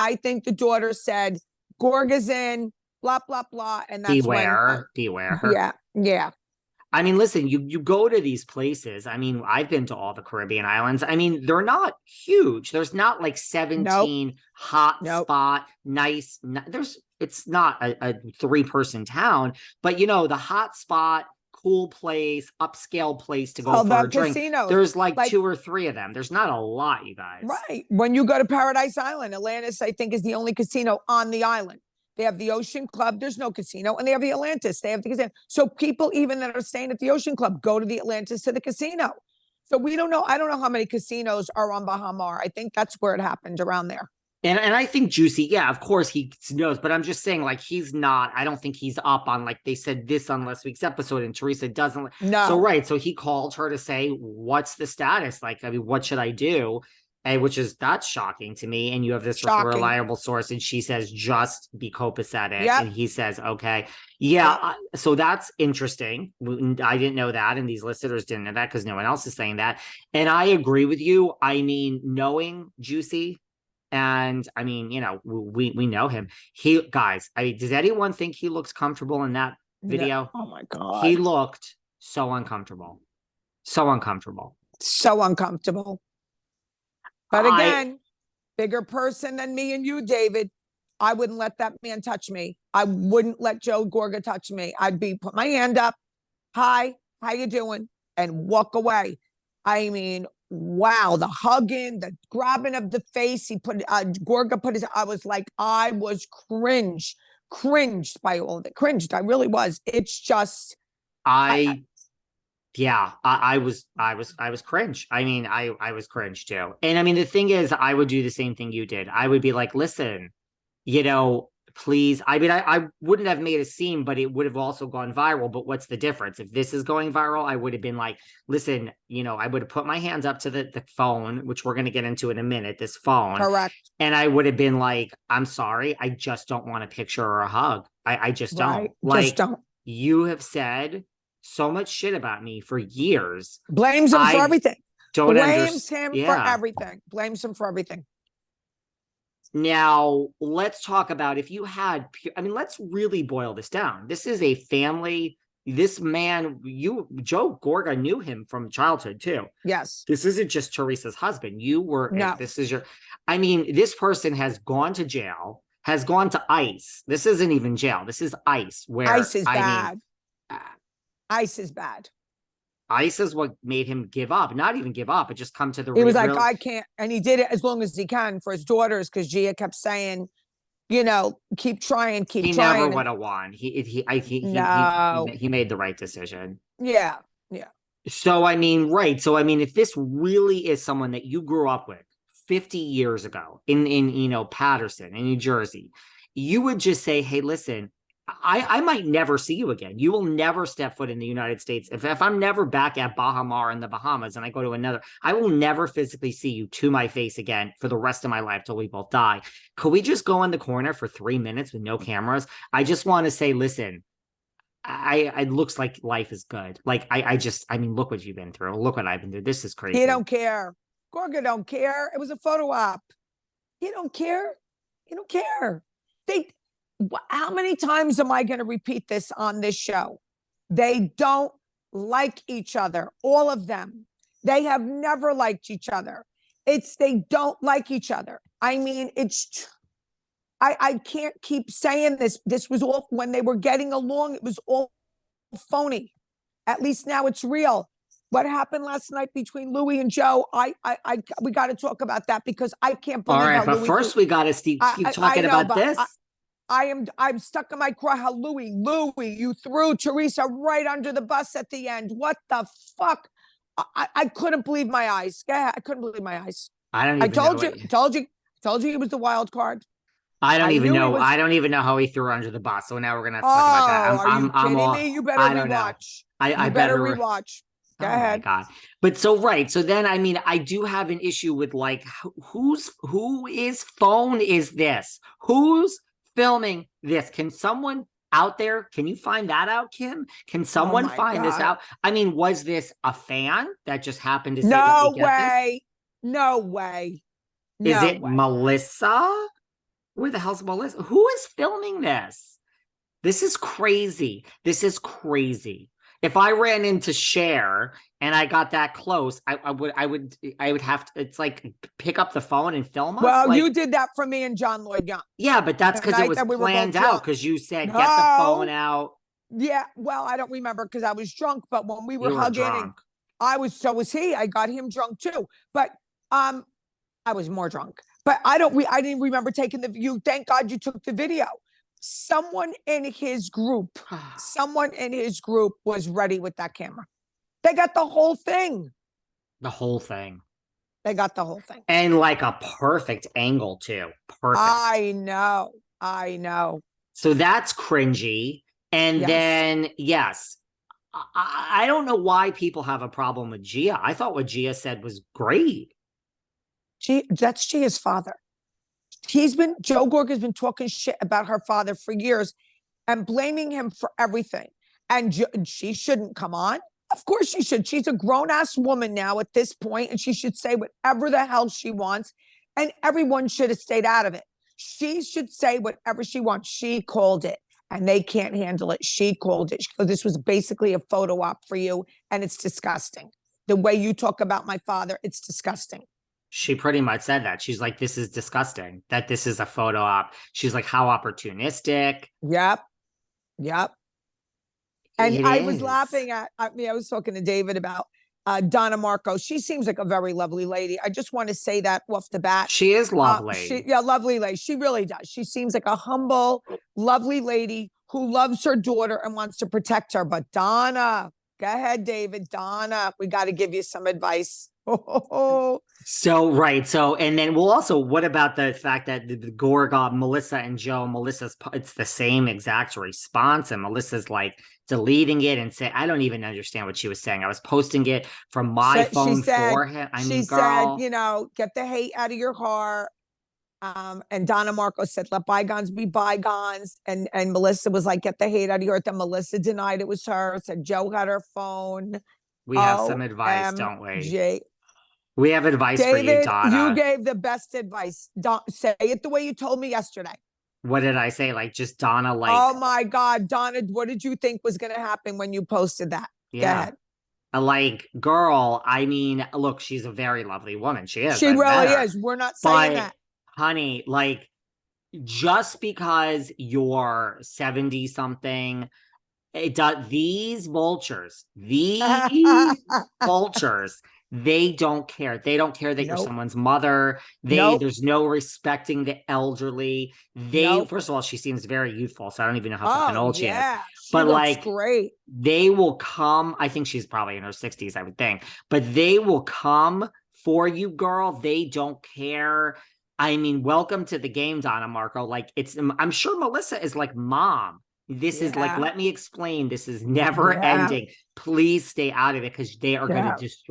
I think the daughter said, Gorga's in, blah, blah, blah. And that's beware her. Yeah, yeah. I mean, listen, you go to these places. I mean, I've been to all the Caribbean islands. I mean, they're not huge. There's not like 17 hot spot, nice. It's not a 3-person town, but the hot spot, cool place, upscale place to go for a drink. Casinos. There's like 2 or 3 of them. There's not a lot, you guys. Right. When you go to Paradise Island, Atlantis, I think, is the only casino on the island. They have the Ocean Club. There's no casino. And they have the Atlantis. They have the casino. So people even that are staying at the Ocean Club go to the Atlantis to the casino. So we don't know. I don't know how many casinos are on Bahamas. I think that's where it happened, around there. And I think Juicy, yeah, of course he knows, but I'm just saying, like, he's not, I don't think he's up on, like, they said this on last week's episode, and Teresa doesn't. No. So, right. So he called her to say, what's the status? Like, I mean, what should I do? And that's shocking to me. And you have this reliable source, and she says, just be copacetic. Yep. And he says, okay. Yeah. So that's interesting. I didn't know that. And these listeners didn't know that because no one else is saying that. And I agree with you. I mean, knowing Juicy, and I mean, we know him. Guys, I mean, does anyone think he looks comfortable in that video? No. Oh my God. He looked so uncomfortable. So uncomfortable. So uncomfortable. But again, bigger person than me and you, David. I wouldn't let that man touch me. I wouldn't let Joe Gorga touch me. I'd put my hand up. Hi, how you doing? And walk away. I mean, wow, the hugging, the grabbing of the face. Gorga put his, I was cringed by all of it. Cringed, I really was. It's just. Yeah, I was cringe. I mean, I was cringe too. And I mean, the thing is, I would do the same thing you did. I would be like, listen, please. I mean, I wouldn't have made a scene, but it would have also gone viral. But what's the difference? If this is going viral, I would have been like, listen, I would have put my hands up to the phone, which we're going to get into in a minute, this phone. Correct. And I would have been like, I'm sorry, I just don't want a picture or a hug. I just don't. Right. Like, just don't. You have said so much shit about me for years. Blames him for everything. Blames him for everything. Blames him for everything. Now, let's talk about if you had, let's really boil this down. This is a family. This man, Joe Gorga knew him from childhood too. Yes. This isn't just Teresa's husband. This person has gone to jail, has gone to ICE. This isn't even jail. This is ICE. Where ICE is bad. ICE is bad. ICE is what made him give up. Not even give up, but just come to the He was like, I can't. And he did it as long as he can for his daughters, because Gia kept saying, keep trying, keep trying. He never would have won. He made the right decision. Yeah. Yeah. So, right. So, if this really is someone that you grew up with 50 years ago in Patterson, in New Jersey, you would just say, hey, listen, I might never see you again. You will never step foot in the United States. If I'm never back at Bahamas in the Bahamas and I go to another, I will never physically see you to my face again for the rest of my life till we both die. Could we just go in the corner for 3 minutes with no cameras? I just want to say, listen, it looks like life is good. Like, look what you've been through. Look what I've been through. This is crazy. He don't care. Gorga don't care. It was a photo op. He don't care. He don't care. How many times am I going to repeat this on this show? They don't like each other. All of them. They have never liked each other. They don't like each other. I can't keep saying this. This was all, when they were getting along, it was all phony. At least now it's real. What happened last night between Louis and Joe? We got to talk about that, because I can't believe. All right, but first we got to keep talking about this. I'm stuck in my cry. How Louis, you threw Teresa right under the bus at the end. What the fuck? I couldn't believe my eyes. I couldn't believe my eyes. I told you he was the wild card. I don't even know how he threw her under the bus. So now we're gonna have to talk about that. Are you kidding me? You better rewatch. I better rewatch. Go ahead. My God. But so then, I do have an issue with, like, whose phone is this? Who's filming this? Can someone out there, can you find that out, Kim? Can someone find this out? Was this a fan that just happened to say, no way. No way. Is it Melissa? Where the hell's Melissa? Who is filming this? This is crazy. This is crazy. If I ran into Cher and I got that close, I would have to, it's like pick up the phone and film us. Well, like, you did that for me and John Lloyd Young. Yeah, but that's because it was planned out, because you said, get the phone out. Yeah, well, I don't remember because I was drunk, but when we were You were hugging, and drunk. so was he. I got him drunk too, but I was more drunk. But I didn't remember taking thank God you took the video. Someone in his group was ready with that camera. They got the whole thing. The whole thing. They got the whole thing. And like a perfect angle too. Perfect. I know. So that's cringy. And then, yes, I don't know why people have a problem with Gia. I thought what Gia said was great. That's Gia's father. Joe Gorga has been talking shit about her father for years and blaming him for everything. And she shouldn't come on. Of course she should. She's a grown-ass woman now at this point, and she should say whatever the hell she wants, and everyone should have stayed out of it. She should say whatever she wants. She called it, and they can't handle it. She called it. This was basically a photo op for you, and it's disgusting. The way you talk about my father, it's disgusting. She pretty much said that. She's like, this is disgusting, that this is a photo op. She's like, how opportunistic. Yep. And I was laughing at, I was talking to David about Donna Marco. She seems like a very lovely lady. I just want to say that off the bat. She is lovely. Lovely lady. She really does. She seems like a humble, lovely lady who loves her daughter and wants to protect her. But Donna, go ahead, David. Donna, we got to give you some advice. So, right. So, and then we'll also, what about the fact that the Gorga, Melissa and Joe, it's the same exact response. And Melissa's like deleting it and say, I don't even understand what she was saying. I was posting it from my phone for him. She said, get the hate out of your heart. And Donna Marco said, let bygones be bygones. And Melissa was like, get the hate out of your heart. Then Melissa denied it was her, said Joe had her phone. We have some advice, don't we? We have advice David, for you, Donna. You gave the best advice. Say it the way you told me yesterday. What did I say? Like, just Donna, like... Oh my God, Donna, what did you think was going to happen when you posted that? Yeah. Like, girl, I mean, look, she's a very lovely woman. She is. She really is. We're not saying that. Honey, like, just because you're 70-something... these vultures, they don't care. They don't care that you're someone's mother. There's no respecting the elderly. First of all, she seems very youthful, so I don't even know how fucking old she is. But like, great. They will come. I think she's probably in her 60s, I would think. But they will come for you, girl. They don't care. I mean, welcome to the game, Donna Marco. Like, I'm sure Melissa is like, Mom, this is like, let me explain. This is never ending. Please stay out of it, because they are going to destroy